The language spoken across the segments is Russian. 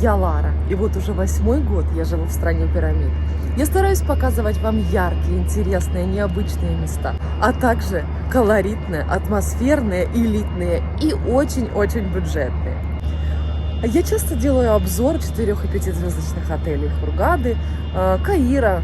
Я Лара, и вот уже 8-й год я живу в стране пирамид. Я стараюсь показывать вам яркие, интересные, необычные места, а также колоритные, атмосферные, элитные и очень-очень бюджетные. Я часто делаю обзор 4- и 5-звездочных отелей Хургады, Каира.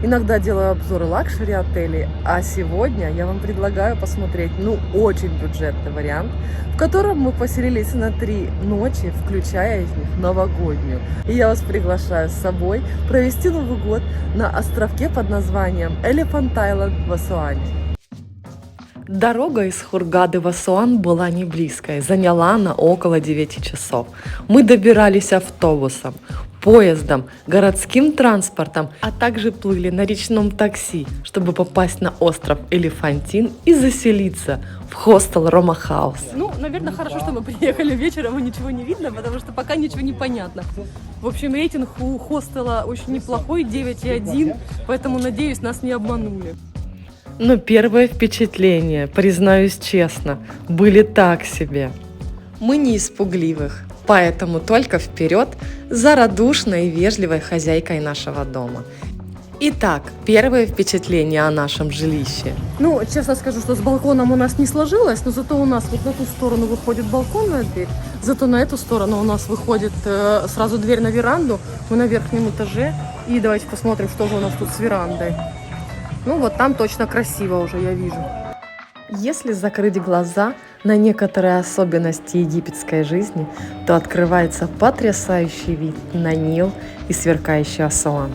Иногда делаю обзоры лакшери-отелей, а сегодня я вам предлагаю посмотреть, очень бюджетный вариант, в котором мы поселились на 3 ночи, включая из них новогоднюю. И я вас приглашаю с собой провести Новый год на островке под названием Elephant Island в Асуане. Дорога из Хургады в Асуан была не близкой, заняла она около 9 часов. Мы добирались автобусом, поездом, городским транспортом, а также плыли на речном такси, чтобы попасть на остров Элефантин и заселиться в хостел Рома Хаус. Наверное, хорошо, что мы приехали вечером и ничего не видно, потому что пока ничего не понятно. В общем, рейтинг у хостела очень неплохой, 9,1, поэтому, надеюсь, нас не обманули. Но первые впечатления, признаюсь честно, были так себе. Мы не из пугливых, поэтому только вперед за радушной и вежливой хозяйкой нашего дома. Итак, первые впечатления о нашем жилище. Честно скажу, что с балконом у нас не сложилось, но зато у нас вот на ту сторону выходит балконная дверь, зато на эту сторону у нас выходит сразу дверь на веранду, мы на верхнем этаже, и давайте посмотрим, что же у нас тут с верандой. Вот там точно красиво уже, я вижу. Если закрыть глаза на некоторые особенности египетской жизни, то открывается потрясающий вид на Нил и сверкающий Асуан.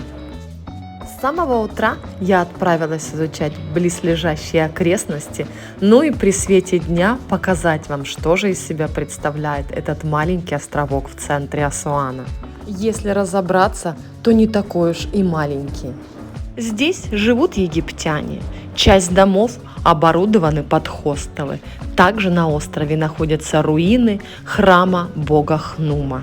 С самого утра я отправилась изучать близлежащие окрестности, и при свете дня показать вам, что же из себя представляет этот маленький островок в центре Асуана. Если разобраться, то не такой уж и маленький. Здесь живут египтяне. Часть домов оборудованы под хостелы. Также на острове находятся руины храма бога Хнума.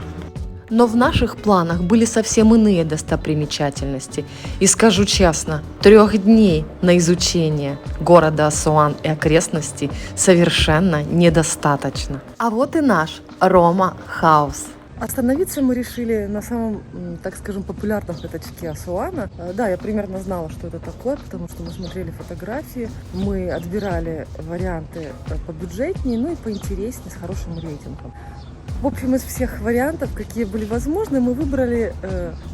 Но в наших планах были совсем иные достопримечательности. И скажу честно, 3 дней на изучение города Асуан и окрестностей совершенно недостаточно. А вот и наш Рома Хаус. Остановиться мы решили на самом, так скажем, популярном пятачке Асуана. Да, я примерно знала, что это такое, потому что мы смотрели фотографии, мы отбирали варианты побюджетнее, и поинтереснее, с хорошим рейтингом. В общем, из всех вариантов, какие были возможны, мы выбрали,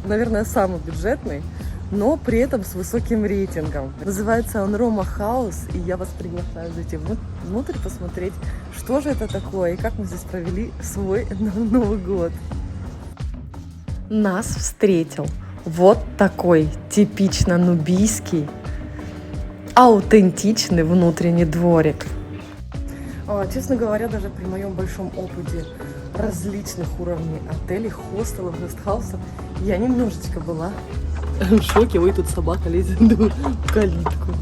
наверное, самый бюджетный, но при этом с высоким рейтингом. Называется он Рома Хаус, и я вас приглашаю зайти внутрь, посмотреть, что же это такое и как мы здесь провели свой Новый год. Нас встретил вот такой типично нубийский, аутентичный внутренний дворик. Честно говоря, даже при моем большом опыте различных уровней отелей, хостелов, гестхаусов, я немножечко была в шоке. Ой, тут собака лезет в калитку.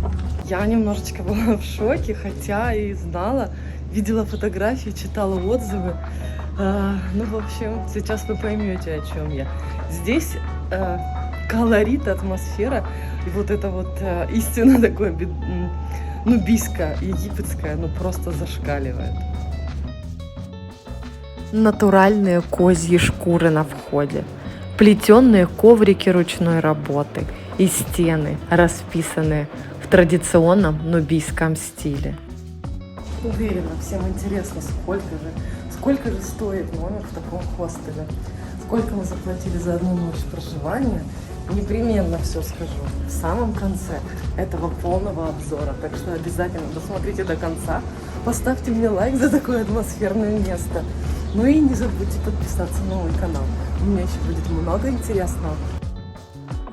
Я немножечко была в шоке, хотя и знала, видела фотографии, читала отзывы. В общем, сейчас вы поймете, о чем я. Здесь колорит, атмосфера, и вот это вот истинно такое нубийское, египетское, просто зашкаливает. Натуральные козьи шкуры на входе, плетеные коврики ручной работы и стены, расписанные в традиционном нубийском стиле. Уверена, всем интересно, сколько же стоит номер в таком хостеле, сколько мы заплатили за 1 ночь проживания. Непременно все скажу в самом конце этого полного обзора, так что обязательно досмотрите до конца, поставьте мне лайк за такое атмосферное место. И не забудьте подписаться на мой канал. У меня еще будет много интересного.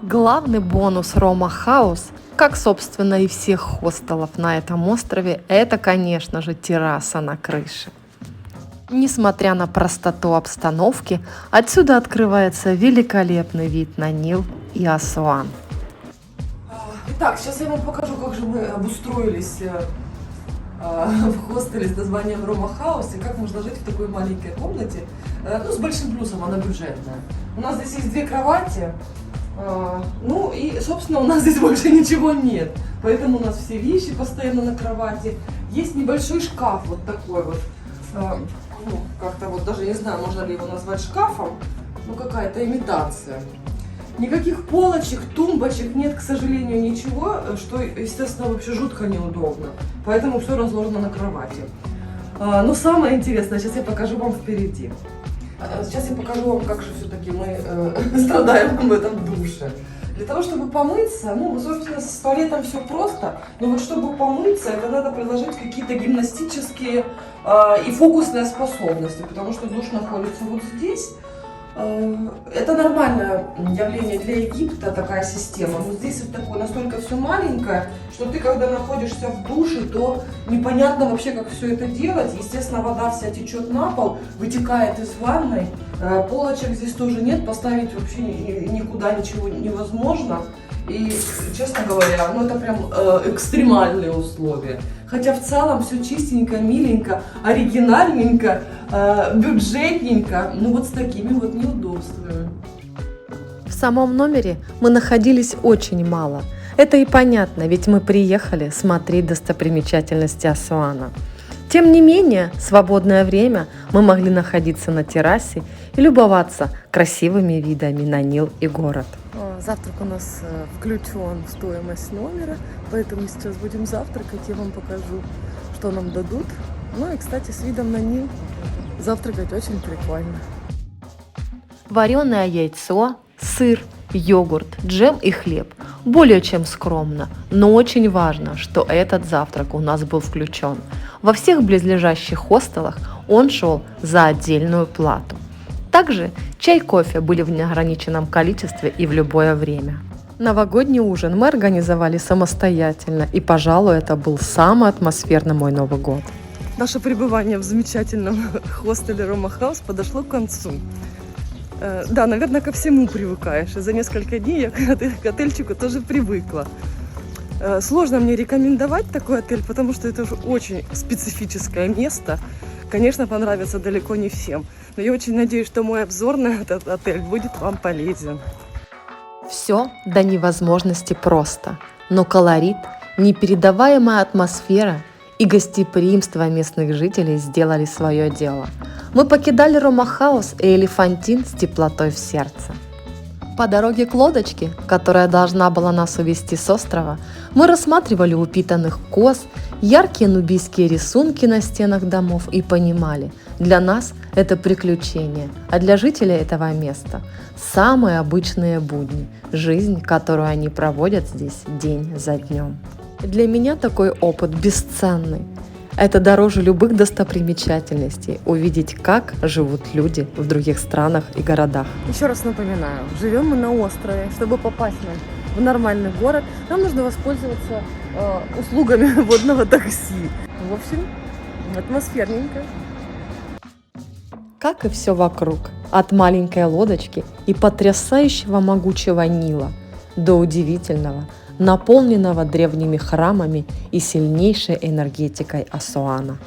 Главный бонус Рома Хаус, как, собственно, и всех хостелов на этом острове, это, конечно же, терраса на крыше. Несмотря на простоту обстановки, отсюда открывается великолепный вид на Нил и Асуан. Итак, сейчас я вам покажу, как же мы обустроились в хостеле с названием Рома Хаус, и как можно жить в такой маленькой комнате, с большим плюсом, она бюджетная. У нас здесь есть 2 кровати, и, собственно, у нас здесь больше ничего нет, поэтому у нас все вещи постоянно на кровати. Есть небольшой шкаф вот такой вот, как-то даже не знаю, можно ли его назвать шкафом, какая-то имитация. Никаких полочек, тумбочек нет, к сожалению, ничего, что, естественно, вообще жутко неудобно. Поэтому все разложено на кровати. Но самое интересное, сейчас я покажу вам впереди. Сейчас я покажу вам, как же все-таки мы страдаем в этом душе. Для того, чтобы помыться, ну, собственно, с туалетом все просто, но вот чтобы помыться, это надо приложить какие-то гимнастические и фокусные способности, потому что душ находится вот здесь. Это нормальное явление для Египта, такая система. Но здесь вот такое настолько все маленькое, что ты, когда находишься в душе, то непонятно вообще, как все это делать. Естественно, вода вся течет на пол, вытекает из ванной. Полочек здесь тоже нет, поставить вообще никуда ничего невозможно. И, честно говоря, ну это прям экстремальные условия. Хотя в целом все чистенько, миленько, оригинальненько, бюджетненько, ну вот с такими вот неудобствами. В самом номере мы находились очень мало. Это и понятно, ведь мы приехали смотреть достопримечательности Асуана. Тем не менее, в свободное время мы могли находиться на террасе и любоваться красивыми видами на Нил и город. Завтрак у нас включен в стоимость номера, поэтому сейчас будем завтракать, я вам покажу, что нам дадут. Ну и, кстати, с видом на Нил завтракать очень прикольно. Вареное яйцо, сыр, йогурт, джем и хлеб. Более чем скромно, но очень важно, что этот завтрак у нас был включен. Во всех близлежащих хостелах он шел за отдельную плату. Также чай и кофе были в неограниченном количестве и в любое время. Новогодний ужин мы организовали самостоятельно, и, пожалуй, это был самый атмосферный мой Новый год. Наше пребывание в замечательном хостеле Рома Хаус подошло к концу. Да, наверное, ко всему привыкаешь. И за несколько дней я к отельчику тоже привыкла. Сложно мне рекомендовать такой отель, потому что это уже очень специфическое место. Конечно, понравится далеко не всем. Но я очень надеюсь, что мой обзор на этот отель будет вам полезен. Все до невозможности просто, но колорит, непередаваемая атмосфера и гостеприимство местных жителей сделали свое дело. Мы покидали Рома Хаус и Элефантин с теплотой в сердце. По дороге к лодочке, которая должна была нас увезти с острова, мы рассматривали упитанных коз, яркие нубийские рисунки на стенах домов и понимали, для нас это приключение, а для жителей этого места самые обычные будни, жизнь, которую они проводят здесь день за днем. Для меня такой опыт бесценный. Это дороже любых достопримечательностей – увидеть, как живут люди в других странах и городах. Еще раз напоминаю, живем мы на острове. Чтобы попасть в нормальный город, нам нужно воспользоваться услугами водного такси. В общем, атмосферненько. Как и все вокруг, от маленькой лодочки и потрясающего могучего Нила до удивительного, наполненного древними храмами и сильнейшей энергетикой Асуана.